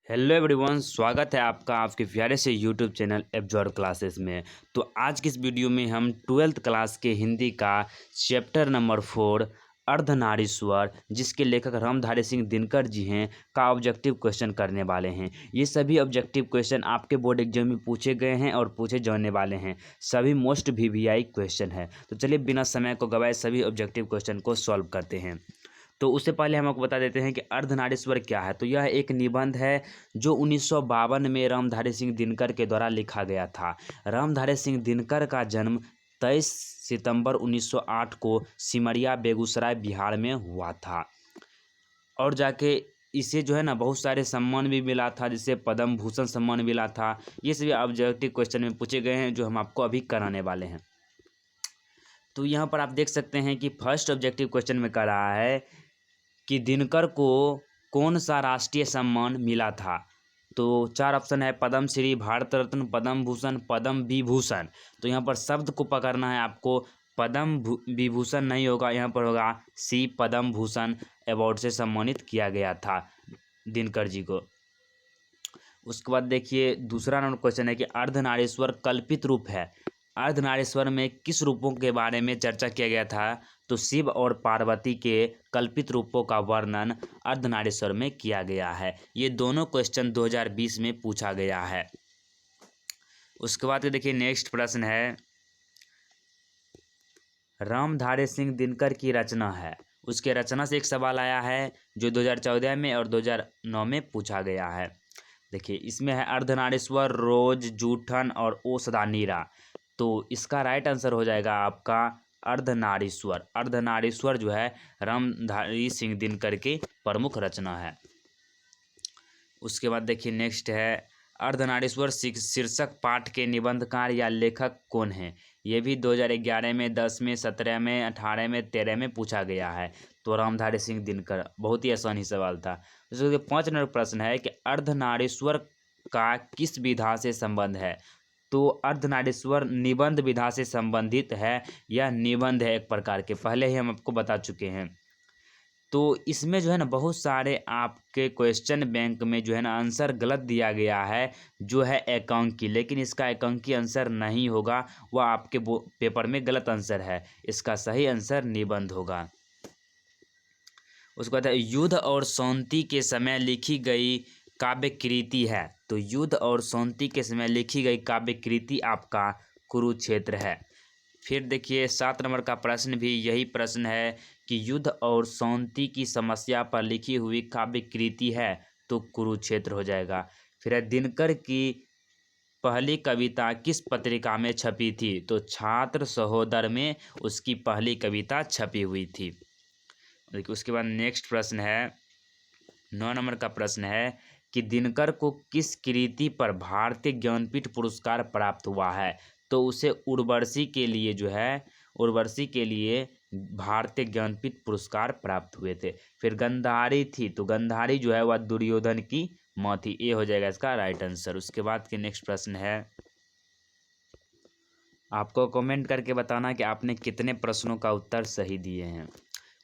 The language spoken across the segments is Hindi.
हेलो एवरीवन, स्वागत है आपका आपके प्यारे से यूट्यूब चैनल एब्जॉर्ब क्लासेस में। तो आज की इस वीडियो में हम 12th क्लास के हिंदी का चैप्टर नंबर 4 अर्धनारीश्वर, जिसके लेखक रामधारी सिंह दिनकर जी हैं, का ऑब्जेक्टिव क्वेश्चन करने वाले हैं। ये सभी ऑब्जेक्टिव क्वेश्चन आपके बोर्ड एग्जाम में पूछे गए हैं और पूछे जाने वाले हैं। सभी मोस्ट वीवीआई क्वेश्चन है। तो चलिए बिना समय को गवाए सभी ऑब्जेक्टिव क्वेश्चन को सॉल्व करते हैं। तो उससे पहले हम आपको बता देते हैं कि अर्धनारीश्वर क्या है। तो यह एक निबंध है जो 1952 में रामधारी सिंह दिनकर के द्वारा लिखा गया था। रामधारी सिंह दिनकर का जन्म 23 सितंबर 1908 को सिमरिया बेगूसराय बिहार में हुआ था और जाके इसे जो है ना बहुत सारे सम्मान भी मिला था, जिसे पद्म भूषण सम्मान मिला था। ये सभी ऑब्जेक्टिव क्वेश्चन में पूछे गए हैं जो हम आपको अभी कराने वाले हैं। तो यहाँ पर आप देख सकते हैं कि फर्स्ट ऑब्जेक्टिव क्वेश्चन में कह रहा है कि दिनकर को कौन सा राष्ट्रीय सम्मान मिला था। तो 4 ऑप्शन है: पद्म श्री, भारत रत्न, पद्म भूषण, पद्म विभूषण। तो यहाँ पर शब्द को पकड़ना है आपको। पद्म विभूषण नहीं होगा, यहाँ पर होगा सी, पद्म भूषण अवार्ड से सम्मानित किया गया था दिनकर जी को। उसके बाद देखिए दूसरा नंबर क्वेश्चन है कि अर्धनारीश्वर कल्पित रूप है। अर्धनारीश्वर में किस रूपों के बारे में चर्चा किया गया था। तो शिव और पार्वती के कल्पित रूपों का वर्णन अर्धनारीश्वर में किया गया है। ये दोनों क्वेश्चन 2020 में पूछा गया है। उसके बाद देखिए नेक्स्ट प्रश्न है, रामधारी सिंह दिनकर की रचना है। उसके रचना से एक सवाल आया है जो 2014 में और 2009 में पूछा गया है। देखिए इसमें है अर्धनारीश्वर, रोज, जूठन और ओ सदा नीरा। तो इसका राइट आंसर हो जाएगा आपका अर्धनारीश्वर। अर्धनारीश्वर जो है रामधारी सिंह दिनकर की प्रमुख रचना है। उसके बाद देखिए नेक्स्ट है, अर्धनारीश्वर शीर्षक पाठ के निबंधकार या लेखक कौन है। ये भी 2011 में, 10 में, 17 में, 18 में, 13 में पूछा गया है। तो रामधारी सिंह दिनकर, बहुत ही आसान ही सवाल था। इसके 5 नंबर प्रश्न है कि अर्धनारीश्वर का किस विधा से संबंध है। तो अर्धनारीश्वर निबंध विधा से संबंधित है। यह निबंध है एक प्रकार के, पहले ही हम आपको बता चुके हैं। तो इसमें जो है ना बहुत सारे आपके क्वेश्चन बैंक में जो है ना आंसर गलत दिया गया है, जो है एकांकी, लेकिन इसका एकांकी आंसर नहीं होगा, वह आपके पेपर में गलत आंसर है। इसका सही आंसर निबंध होगा। उसके बाद है युद्ध और शांति के समय लिखी गई काव्य कृति है। तो युद्ध और शांति के समय लिखी गई काव्य कृति आपका कुरुक्षेत्र है। फिर देखिए 7 नंबर का प्रश्न भी यही प्रश्न है कि युद्ध और शांति की समस्या पर लिखी हुई काव्य कृति है। तो कुरुक्षेत्र हो जाएगा। फिर है दिनकर की पहली कविता किस पत्रिका में छपी थी। तो छात्र सहोदर में उसकी पहली कविता छपी हुई थी। देखिए उसके बाद नेक्स्ट प्रश्न है, 9 नंबर का प्रश्न है कि दिनकर को किस कृति पर भारतीय ज्ञानपीठ पुरस्कार प्राप्त हुआ है। तो उसे उर्वशी के लिए जो है, उर्वशी के लिए भारतीय ज्ञानपीठ पुरस्कार प्राप्त हुए थे। फिर गंधारी थी, तो गंधारी जो है वह दुर्योधन की माँ थी। ये हो जाएगा इसका राइट आंसर। उसके बाद के नेक्स्ट प्रश्न है, आपको कमेंट करके बताना कि आपने कितने प्रश्नों का उत्तर सही दिए हैं।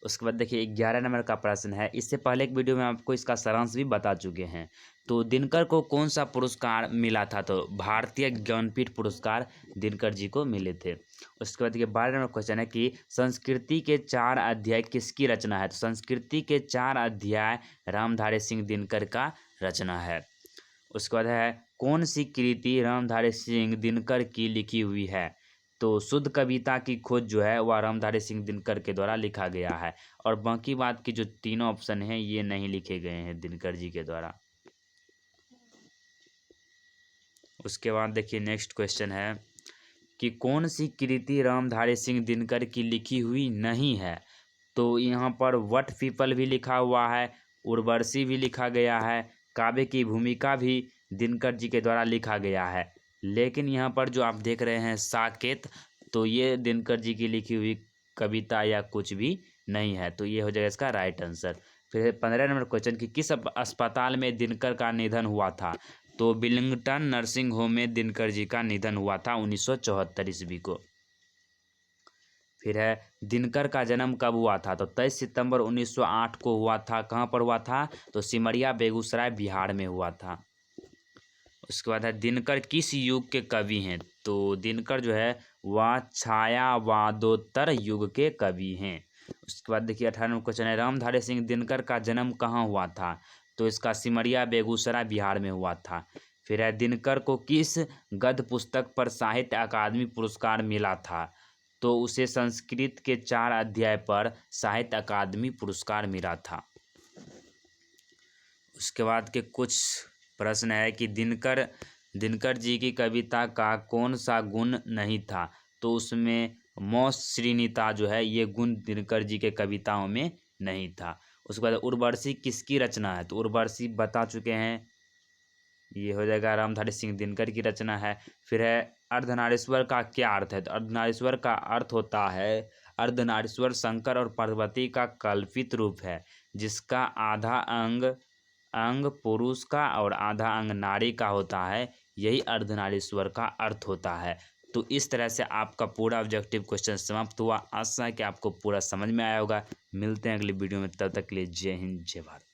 उसके बाद देखिए 11 नंबर का प्रश्न है, इससे पहले एक वीडियो में आपको इसका सारांश भी बता चुके हैं। तो दिनकर को कौन सा पुरस्कार मिला था। तो भारतीय ज्ञानपीठ पुरस्कार दिनकर जी को मिले थे। उसके बाद देखिए 12 नंबर क्वेश्चन है कि संस्कृति के 4 अध्याय किसकी रचना है। तो संस्कृति के 4 अध्याय रामधारी सिंह दिनकर का रचना है। उसके बाद है कौन सी कृति रामधारी सिंह दिनकर की लिखी हुई है। तो शुद्ध कविता की खोज जो है वह रामधारी सिंह दिनकर के द्वारा लिखा गया है, और बाकी बात की जो तीनों ऑप्शन हैं ये नहीं लिखे गए हैं दिनकर जी के द्वारा। उसके बाद देखिए नेक्स्ट क्वेश्चन है कि कौन सी कृति रामधारी सिंह दिनकर की लिखी हुई नहीं है। तो यहाँ पर वट पीपल भी लिखा हुआ है, उर्वशी भी लिखा गया है, काव्य की भूमिका भी दिनकर जी के द्वारा लिखा गया है, लेकिन यहाँ पर जो आप देख रहे हैं साकेत, तो ये दिनकर जी की लिखी हुई कविता या कुछ भी नहीं है। तो ये हो जाएगा इसका राइट आंसर। फिर 15 नंबर क्वेश्चन कि किस अस्पताल में दिनकर का निधन हुआ था। तो विलिंगटन नर्सिंग होम में दिनकर जी का निधन हुआ था 1974 ईस्वी को। फिर है दिनकर का जन्म कब हुआ था? तो 23 सितंबर 1908 को हुआ था। कहाँ पर हुआ था? तो सिमरिया बेगूसराय बिहार में हुआ था। उसके बाद है दिनकर किस युग के कवि हैं? तो दिनकर जो है वह छायावादोत्तर युग के कवि हैं। उसके बाद देखिए 18वां क्वेश्चन है रामधारी सिंह दिनकर का जन्म कहाँ हुआ था? तो इसका सिमरिया बेगूसराय बिहार में हुआ था। फिर है दिनकर को किस गद्य पुस्तक पर साहित्य अकादमी पुरस्कार मिला था? तो उसे संस्कृत के 4 अध्याय पर साहित्य अकादमी पुरस्कार मिला था। उसके बाद के कुछ प्रश्न है कि दिनकर जी की कविता का कौन सा गुण नहीं था? तो उसमें मौश्रीनिता जो है ये गुण दिनकर जी के कविताओं में नहीं था। उसके बाद उर्वशी किसकी रचना है? तो उर्वशी बता चुके हैं, ये हो जाएगा रामधारी सिंह दिनकर की रचना है। फिर है अर्धनारीश्वर का क्या अर्थ है? तो अर्धनारीश्वर का अर्थ होता है अर्धनारीश्वर शंकर और पार्वती का कल्पित रूप है, जिसका आधा अंग पुरुष का और आधा अंग नारी का होता है। यही अर्धनारीश्वर का अर्थ होता है। तो इस तरह से आपका पूरा ऑब्जेक्टिव क्वेश्चन समाप्त हुआ। आशा है कि आपको पूरा समझ में आया होगा। मिलते हैं अगली वीडियो में, तब तक के लिए जय हिंद जय भारत।